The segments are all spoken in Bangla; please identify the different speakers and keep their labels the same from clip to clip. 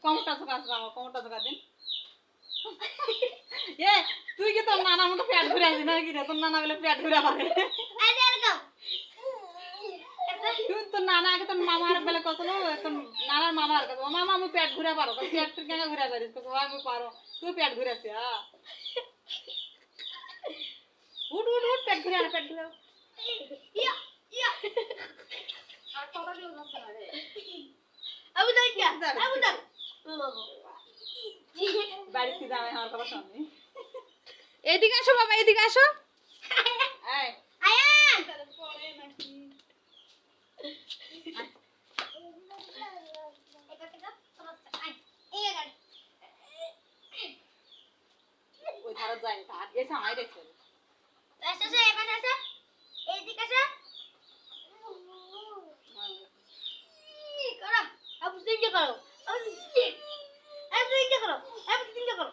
Speaker 1: কমটা ঝোকা যাও কমটা ঝোকা দিন এ তুই কি তোর নানা মতো পেট ঘুরে আসবি না কি রে তোর নানা বলে পেট ঘুরে পারে তুই তোর নানা আগে তোর মামার বেলা কত না তোর নানার মামার কাছে মামা আমি পেট ঘুরে পারো পেট তুই কেন ঘুরে পারিস আমি পারো তুই পেট ঘুরে আসি উঠ উঠ উঠ পেট ঘুরে আর পেট ঘুরে ইয়া ইয়া আর কথা কেউ যাচ্ছে না রে আবু যাই কি আবু যা বাড়িতে যাবে আমার কথা শুননি
Speaker 2: এদিকে আসো বাবা এদিকে আসো
Speaker 1: এই
Speaker 2: আয়ান
Speaker 1: পরে নাকি ওই ধারে যাই তার এসে আমায় দেখছে
Speaker 2: এসে এসে এবার এসে এইদিকে এসে করো আবু দিকে করো আবু দিকে করো আবু দিকে করো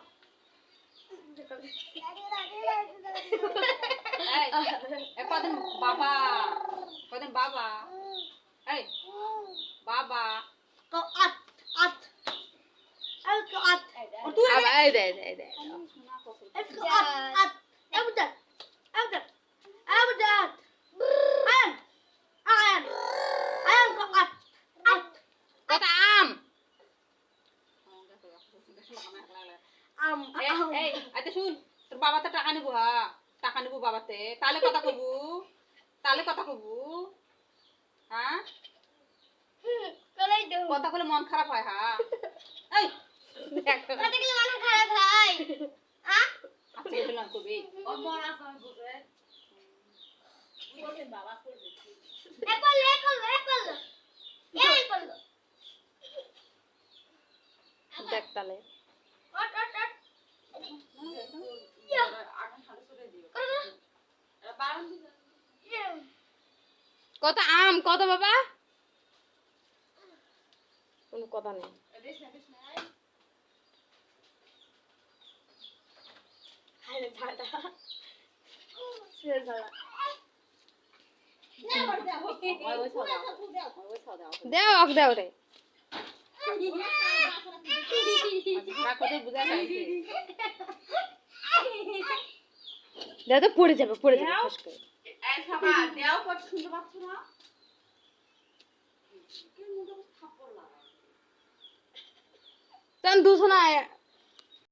Speaker 1: এই কদিন বাবা এই বাবা
Speaker 2: তো আট আট আর তো আট
Speaker 1: তুই
Speaker 2: আবার এই দে আট আট আবু দা আবু দা আন আন আন তো আট আট
Speaker 1: কত আম এই আচ্ছা শুন তোর বাবা তো টাকা নিবো টাকা নিবো বাবাতে তাহলে কথা কবু হ্যাঁ
Speaker 2: কলাই দাও
Speaker 1: কথা বলে মন খারাপ হয় এই
Speaker 2: কথা কি মন খারাপ হয়
Speaker 1: আচ্ছা এগুলো কবি
Speaker 2: অ্যাপল
Speaker 3: দেখ তাহলে
Speaker 2: আট
Speaker 3: কত আম কত বাবা কোনো কথা নেই
Speaker 2: হালে দাদা সে দাদা
Speaker 3: দেও অক দেও রে দেও তো পড়ে যাবে ফস করে তখন দুশো না